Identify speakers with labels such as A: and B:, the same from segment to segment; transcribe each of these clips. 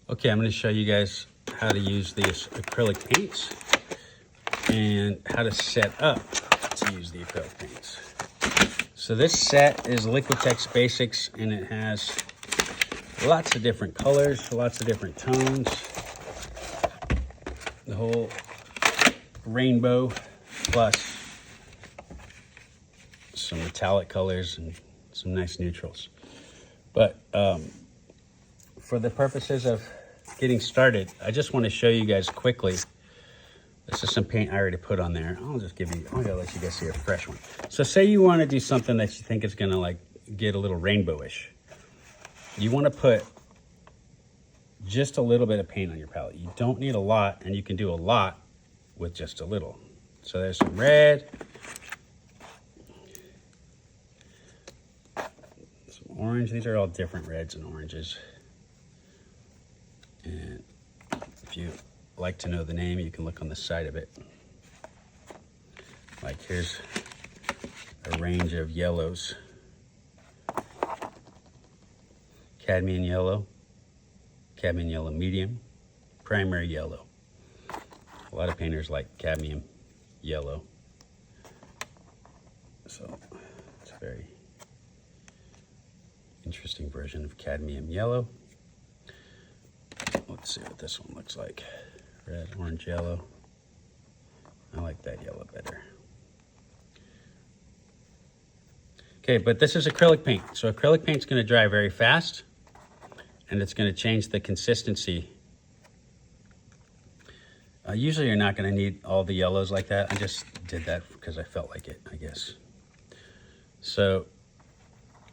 A: Okay, I'm going to show you guys how to use these acrylic paints and how to set up to use the acrylic paints. So this set is Liquitex Basics, and it has lots of different colors, lots of different tones, the whole rainbow, plus some metallic colors and some nice neutrals. But for the purposes of getting started, I just want to show you guys quickly. This is some paint I already put on there. I'm gonna let you guys see a fresh one. So say you want to do something that you think is gonna like get a little rainbowish. You want to put just a little bit of paint on your palette. You don't need a lot, and you can do a lot with just a little. So there's some red, some orange. These are all different reds and oranges. And if you like to know the name, you can look on the side of it. Like here's a range of yellows. Cadmium yellow medium, primary yellow. A lot of painters like cadmium yellow. So it's a very interesting version of cadmium yellow. Let's see what this one looks like. Red, orange, yellow. I like that yellow better. Okay, but this is acrylic paint. So acrylic paint's gonna dry very fast, and it's gonna change the consistency. Usually you're not gonna need all the yellows like that. I just did that because I felt like it, I guess. So,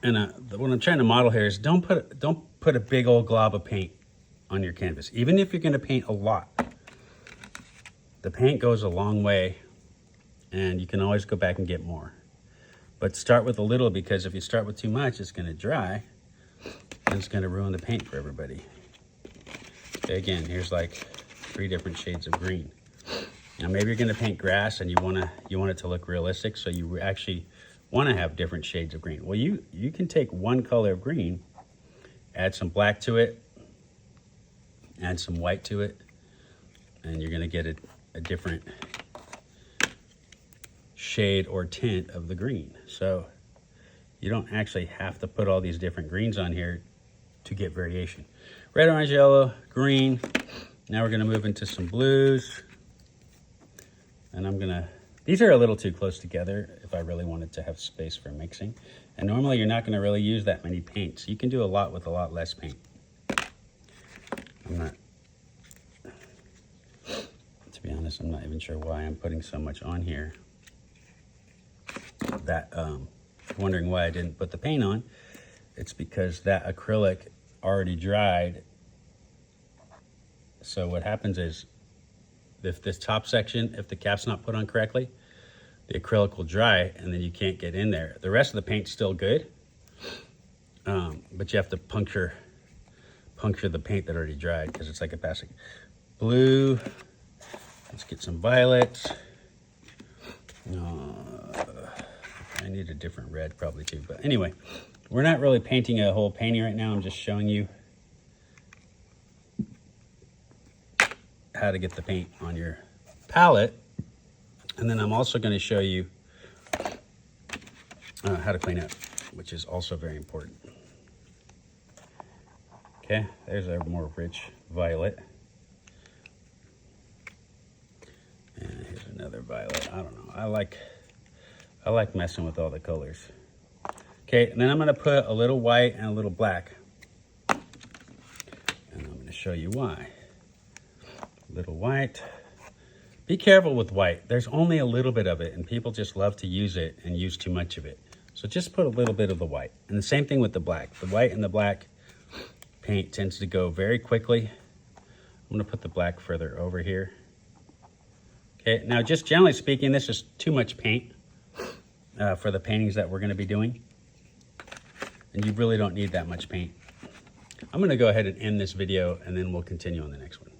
A: and what I'm trying to model here is don't put a big old glob of paint on your canvas. Even if you're gonna paint a lot, the paint goes a long way, and you can always go back and get more. But start with a little, because if you start with too much, it's gonna dry, and it's gonna ruin the paint for everybody. Okay, again, here's like 3 different shades of green. Now maybe you're gonna paint grass and you want it to look realistic, so you actually wanna have different shades of green. Well, you can take one color of green, add some black to it, add some white to it, and you're gonna get a different shade or tint of the green. So you don't actually have to put all these different greens on here to get variation. Red, orange, yellow, green. Now we're gonna move into some blues. And these are a little too close together if I really wanted to have space for mixing. And normally you're not gonna really use that many paints. You can do a lot with a lot less paint. To be honest, I'm not even sure why I'm putting so much on here. Wondering why I didn't put the paint on. It's because that acrylic already dried. So what happens is, if this top section, if the cap's not put on correctly, the acrylic will dry and then you can't get in there. The rest of the paint's still good, but you have to puncture the paint that already dried, because it's like a plastic. Blue, let's get some violets. I need a different red probably too, but anyway, we're not really painting a whole painting right now. I'm just showing you how to get the paint on your palette. And then I'm also going to show you how to clean up, which is also very important. Okay, there's a more rich violet. And here's another violet. I don't know. I like messing with all the colors. Okay, and then I'm gonna put a little white and a little black. And I'm gonna show you why. A little white. Be careful with white. There's only a little bit of it, and people just love to use it and use too much of it. So just put a little bit of the white. And the same thing with the black. The white and the black paint tends to go very quickly. I'm gonna put the black further over here. Okay, now just generally speaking, this is too much paint for the paintings that we're gonna be doing. And you really don't need that much paint. I'm gonna go ahead and end this video, and then we'll continue on the next one.